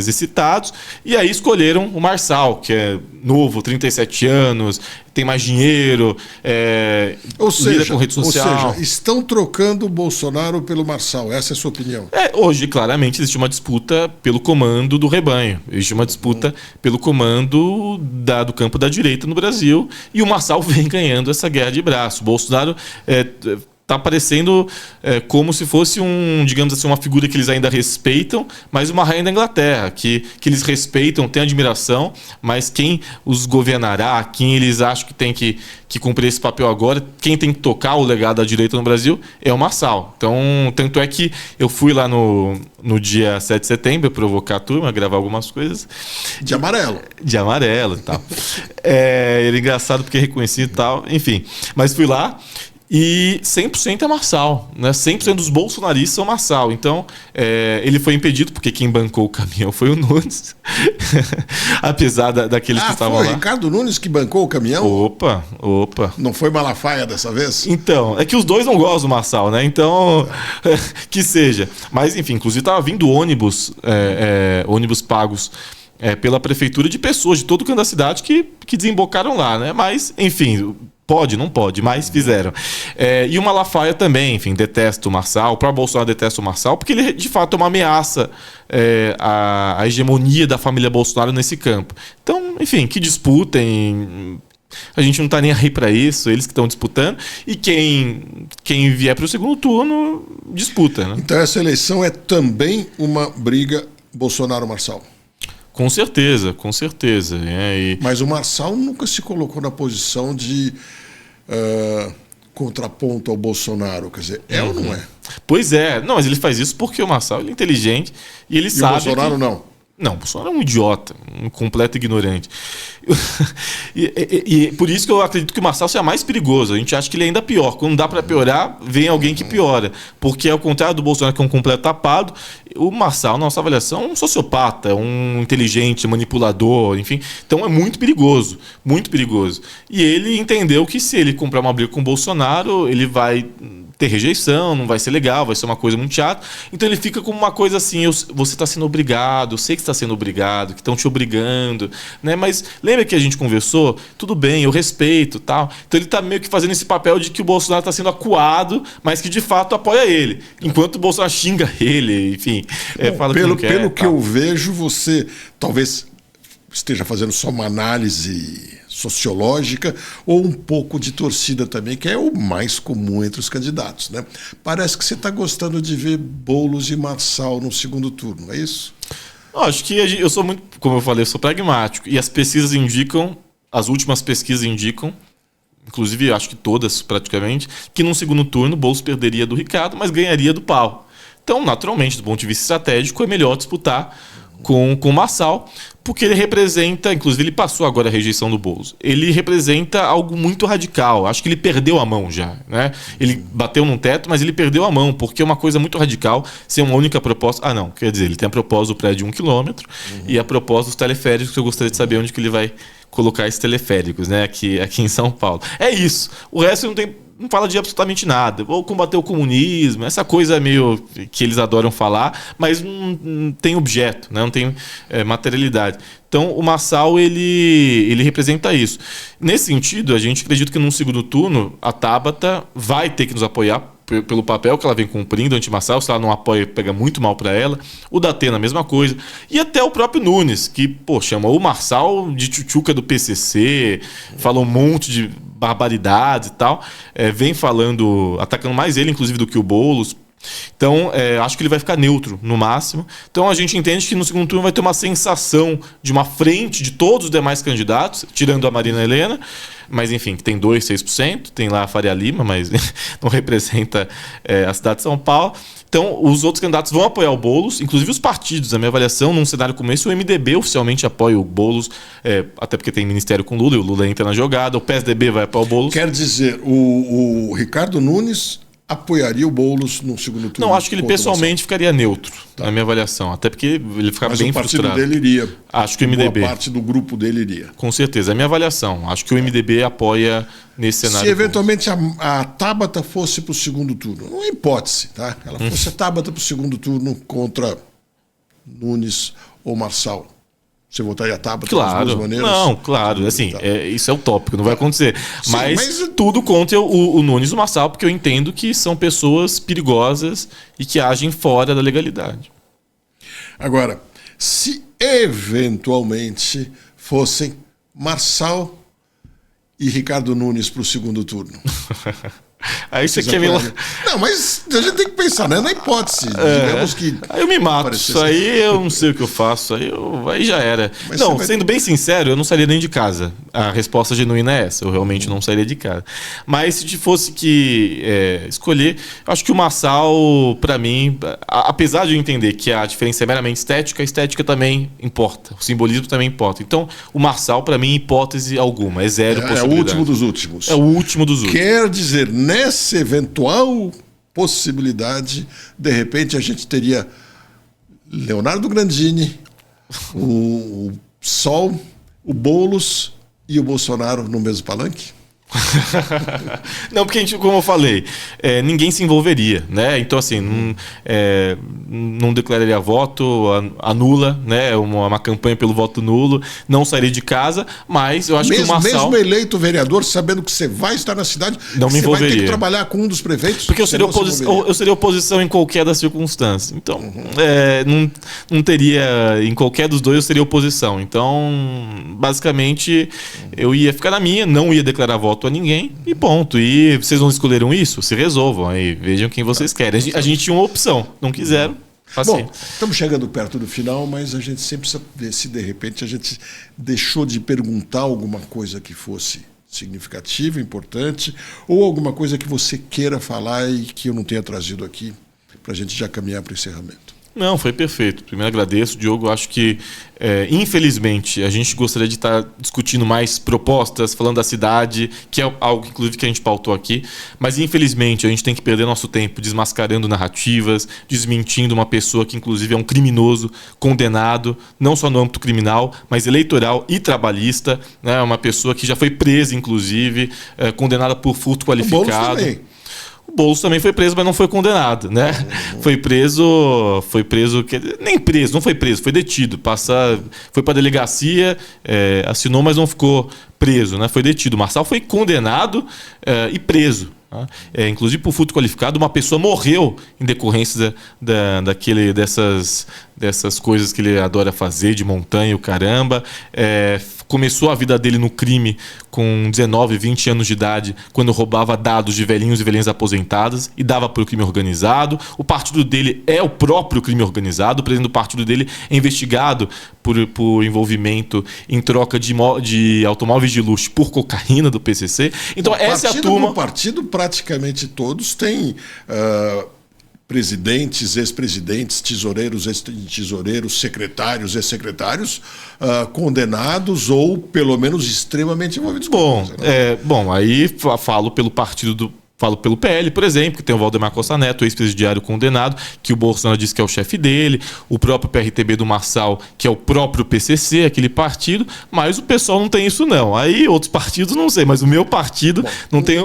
excitados, e aí escolheram o Marçal, que é novo, 37 anos, tem mais dinheiro, lida com rede social. Ou seja, estão trocando o Bolsonaro pelo Marçal. Essa é a sua opinião? Hoje, claramente, existe uma disputa pelo comando do rebanho. Existe uma disputa pelo comando do campo da direita no Brasil. E o Marçal vem ganhando essa guerra de braço. O Bolsonaro está aparecendo como se fosse digamos assim, uma figura que eles ainda respeitam, mas uma rainha da Inglaterra, que eles respeitam, têm admiração, mas quem os governará, quem eles acham que tem que cumprir esse papel agora, quem tem que tocar o legado da direita no Brasil é o Marçal. Então, tanto é que eu fui lá no dia 7 de setembro provocar a turma, gravar algumas coisas. De amarelo. De amarelo e tal. Ele é engraçado porque é reconhecido e tal, enfim. Mas fui lá. E 100% é Marçal, né? 100% dos bolsonaristas são Marçal. Então, ele foi impedido, porque quem bancou o caminhão foi o Nunes. Apesar daqueles que estavam lá. Foi o Ricardo Nunes que bancou o caminhão? Opa. Não foi Malafaia dessa vez? Então, é que os dois não gostam do Marçal, né? Então, que seja. Mas, enfim, inclusive estava vindo ônibus pagos pela prefeitura de pessoas de todo o canto da cidade que desembocaram lá, né? Mas, enfim... Pode, não pode, mas fizeram. E o Malafaia também, enfim, detesta o Marçal. O próprio Bolsonaro detesta o Marçal, porque ele, de fato, é uma ameaça à hegemonia da família Bolsonaro nesse campo. Então, enfim, que disputem. A gente não está nem aí para isso, eles que estão disputando. E quem vier para o segundo turno, disputa, né? Então essa eleição é também uma briga Bolsonaro-Marçal? Com certeza, com certeza. Mas o Marçal nunca se colocou na posição de contraponto ao Bolsonaro. Quer dizer, ou não é? Pois é. Não, mas ele faz isso porque o Marçal ele é inteligente e ele sabe. E o Bolsonaro não? Não, o Bolsonaro é um idiota, um completo ignorante. E por isso que eu acredito que o Marçal seja mais perigoso. A gente acha que ele é ainda pior. Quando dá para piorar, vem alguém que piora. Porque, ao contrário do Bolsonaro, que é um completo tapado, o Marçal, na nossa avaliação, é um sociopata, um inteligente, manipulador, enfim. Então é muito perigoso, muito perigoso. E ele entendeu que se ele comprar uma briga com o Bolsonaro, ele vai ter rejeição, não vai ser legal, vai ser uma coisa muito chata. Então ele fica como uma coisa assim, você está sendo obrigado, eu sei que está sendo obrigado, que estão te obrigando, né? Mas lembra que a gente conversou? Tudo bem, eu respeito, tal. Então ele está meio que fazendo esse papel de que o Bolsonaro está sendo acuado, mas que de fato apoia ele. Enquanto o Bolsonaro xinga ele, enfim, fala que não quer. Pelo que eu vejo, você talvez esteja fazendo só uma análise sociológica ou um pouco de torcida também, que é o mais comum entre os candidatos, né? Parece que você está gostando de ver Boulos e Marçal no segundo turno, é isso? Acho que eu sou muito, como eu falei, eu sou pragmático. E as pesquisas indicam, as últimas pesquisas indicam, inclusive acho que todas praticamente, que num segundo turno o Boulos perderia do Ricardo, mas ganharia do Paulo. Então, naturalmente, do ponto de vista estratégico, é melhor disputar com o Marçal, porque ele representa, inclusive ele passou agora a rejeição do Boulos, ele representa algo muito radical. Acho que ele perdeu a mão já, né? Ele bateu num teto, mas ele perdeu a mão, porque é uma coisa muito radical ser uma única proposta. Ah, não, quer dizer, ele tem a proposta do prédio de 1 quilômetro e a proposta dos teleféricos, que eu gostaria de saber onde que ele vai colocar esses teleféricos, né? Aqui em São Paulo. É isso. O resto não fala de absolutamente nada. Vou combater o comunismo, essa coisa meio que eles adoram falar, mas não tem objeto, né? Não tem materialidade. Então, o Marçal, ele representa isso. Nesse sentido, a gente acredita que num segundo turno, a Tabata vai ter que nos apoiar pelo papel que ela vem cumprindo anti-Marçal. Se ela não apoia, pega muito mal para ela. O Datena, a mesma coisa. E até o próprio Nunes, que, chamou o Marçal de tchutchuca do PCC, falou um monte de barbaridades e tal. Vem falando, atacando mais ele, inclusive, do que o Boulos. Então, acho que ele vai ficar neutro, no máximo. Então, a gente entende que no segundo turno vai ter uma sensação de uma frente de todos os demais candidatos, tirando a Marina Helena, mas enfim, que tem 2,6%, tem lá a Faria Lima, mas não representa a cidade de São Paulo. Então, os outros candidatos vão apoiar o Boulos, inclusive os partidos. Na minha avaliação, num cenário como esse, o MDB oficialmente apoia o Boulos, até porque tem ministério com Lula e o Lula entra na jogada. O PSDB vai apoiar o Boulos. Quer dizer, o Ricardo Nunes apoiaria o Boulos no segundo turno? Não, acho que ele pessoalmente ficaria neutro, na minha avaliação. Até porque ele fica bem frustrado. Mas o partido dele iria. Acho que o MDB. Boa parte do grupo dele iria. Com certeza, é a minha avaliação. Acho que o MDB apoia nesse cenário. Se eventualmente a Tabata fosse para o segundo turno, não é hipótese, tá? Ela fosse a Tabata para o segundo turno contra Nunes ou Marçal. Você votaria a Tabata das duas maneiras? Não, claro. Assim, isso é utópico, não vai acontecer. Sim, mas tudo contra o Nunes e o Marçal, porque eu entendo que são pessoas perigosas e que agem fora da legalidade. Agora, se eventualmente fossem Marçal e Ricardo Nunes para o segundo turno... Aí você quer me... Não, mas a gente tem que pensar, né? Na hipótese, digamos que... Aí eu me mato, isso aí eu não sei o que eu faço, aí já era. Mas não, sendo bem sincero, eu não sairia nem de casa. A resposta genuína é essa, eu realmente não sairia de casa. Mas se fosse que escolher, acho que o Marçal, para mim, apesar de eu entender que a diferença é meramente estética, a estética também importa, o simbolismo também importa. Então, o Marçal, para mim, hipótese alguma, é zero possibilidade. É o último dos últimos. É o último dos últimos. Quer dizer, nessa eventual possibilidade, de repente a gente teria Leonardo Grandini, o Sol, o Boulos e o Bolsonaro no mesmo palanque? Não, porque a gente, como eu falei, ninguém se envolveria, né? Então, assim, não declararia voto, anula, né? Uma campanha pelo voto nulo, não sairia de casa, mas eu acho que o Marçal... Mesmo eleito vereador, sabendo que você vai estar na cidade, não me envolveria. Você vai ter que trabalhar com um dos prefeitos? Porque eu seria oposição em qualquer das circunstâncias. Então, não teria... Em qualquer dos dois eu seria oposição. Então, basicamente, eu ia ficar na minha, não ia declarar voto a ninguém e ponto. E vocês não escolheram isso? Se resolvam aí, vejam quem vocês querem. A gente tinha uma opção, não quiseram. Bom, estamos chegando perto do final, mas a gente sempre precisa ver se de repente a gente deixou de perguntar alguma coisa que fosse significativa, importante, ou alguma coisa que você queira falar e que eu não tenha trazido aqui para a gente já caminhar para o encerramento. Não, foi perfeito. Primeiro agradeço, Diogo. Acho que, infelizmente, a gente gostaria de estar discutindo mais propostas, falando da cidade, que é algo, inclusive, que a gente pautou aqui. Mas, infelizmente, a gente tem que perder nosso tempo desmascarando narrativas, desmentindo uma pessoa que, inclusive, é um criminoso condenado, não só no âmbito criminal, mas eleitoral e trabalhista. Né? Uma pessoa que já foi presa, inclusive, condenada por furto qualificado. O Boulos também foi preso, mas não foi condenado, né? Foi preso, nem preso, não foi preso, foi detido. Foi para a delegacia, assinou, mas não ficou preso, né? Foi detido. O Marçal foi condenado e preso. Inclusive por furto qualificado, uma pessoa morreu em decorrência dessas coisas que ele adora fazer, de montanha, o caramba. começou a vida dele no crime com 19, 20 anos de idade, quando roubava dados de velhinhos e velhinhas aposentadas e dava para o crime organizado. O partido dele é o próprio crime organizado. O presidente do partido dele é investigado por envolvimento em troca de automóveis de luxo por cocaína do PCC. Então essa é a turma... O partido praticamente todos têm... presidentes, ex-presidentes, tesoureiros, ex-tesoureiros, secretários, ex-secretários, condenados ou pelo menos extremamente envolvidos. Bom, aí falo pelo partido Falo pelo PL, por exemplo, que tem o Valdemar Costa Neto, ex-presidiário condenado, que o Bolsonaro disse que é o chefe dele, o próprio PRTB do Marçal, que é o próprio PCC, aquele partido, mas o pessoal não tem isso não. Aí outros partidos não sei, mas o meu partido não tem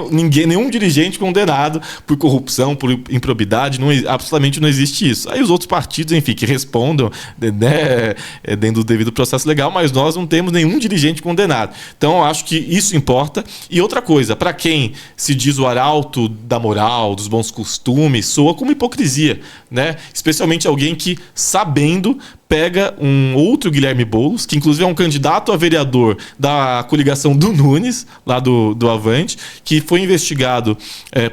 nenhum dirigente condenado por corrupção, por improbidade, absolutamente não existe isso. Aí os outros partidos, enfim, que respondam, né, dentro do devido processo legal, mas nós não temos nenhum dirigente condenado. Então eu acho que isso importa. E outra coisa, para quem se diz o arauto da moral, dos bons costumes, soa como hipocrisia, né? Especialmente alguém que, sabendo, pega um outro Guilherme Boulos, que inclusive é um candidato a vereador da coligação do Nunes, lá do Avante, que foi investigado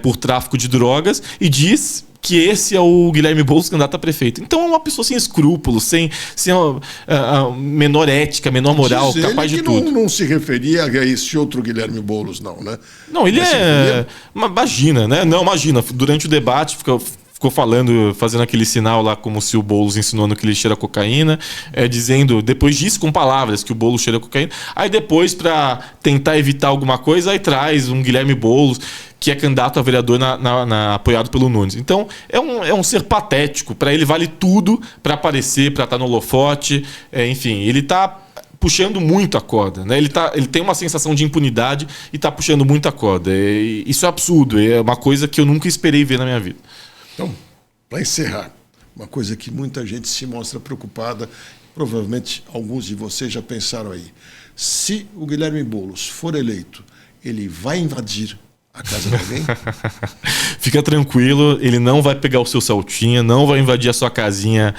por tráfico de drogas e diz que esse é o Guilherme Boulos candidato a prefeito. Então é uma pessoa sem escrúpulos, sem a menor ética, menor moral, capaz de tudo. Não se referia a esse outro Guilherme Boulos, não, né? Não, ele imagina, né? Não, imagina, durante o debate ficou falando, fazendo aquele sinal lá como se o Boulos insinuando que ele cheira cocaína, dizendo, depois disso com palavras, que o Boulos cheira cocaína. Aí depois, para tentar evitar alguma coisa, aí traz um Guilherme Boulos, que é candidato a vereador apoiado pelo Nunes. Então, é um ser patético. Para ele vale tudo para aparecer, para estar no holofote. Enfim, ele está puxando muito a corda, né? Ele tem uma sensação de impunidade e está puxando muito a corda. Isso é absurdo. É uma coisa que eu nunca esperei ver na minha vida. Então, para encerrar, uma coisa que muita gente se mostra preocupada, provavelmente alguns de vocês já pensaram aí. Se o Guilherme Boulos for eleito, ele vai invadir a casa de alguém? Fica tranquilo, ele não vai pegar o seu saltinha, não vai invadir a sua casinha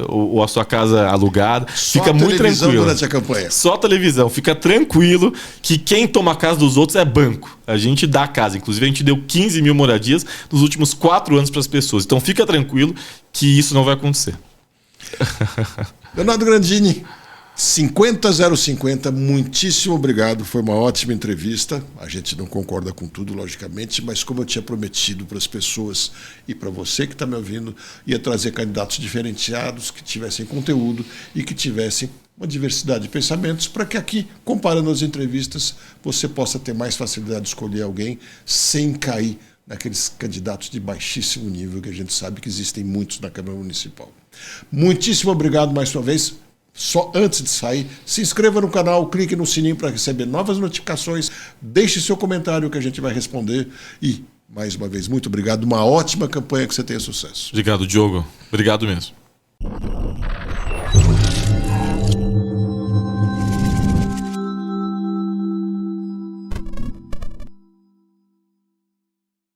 ou a sua casa alugada. Só fica muito tranquilo. Durante a campanha. Só televisão. Fica tranquilo que quem toma a casa dos outros é banco. A gente dá a casa. Inclusive, a gente deu 15 mil moradias nos últimos 4 anos para as pessoas. Então, fica tranquilo que isso não vai acontecer. Leonardo Grandini, 50050, muitíssimo obrigado. Foi uma ótima entrevista. A gente não concorda com tudo, logicamente, mas como eu tinha prometido para as pessoas e para você que está me ouvindo, ia trazer candidatos diferenciados, que tivessem conteúdo e que tivessem uma diversidade de pensamentos, para que aqui, comparando as entrevistas, você possa ter mais facilidade de escolher alguém sem cair naqueles candidatos de baixíssimo nível, que a gente sabe que existem muitos na Câmara Municipal. Muitíssimo obrigado mais uma vez. Só antes de sair, se inscreva no canal, clique no sininho para receber novas notificações, deixe seu comentário que a gente vai responder e, mais uma vez, muito obrigado. Uma ótima campanha, que você tenha sucesso. Obrigado, Diogo. Obrigado mesmo.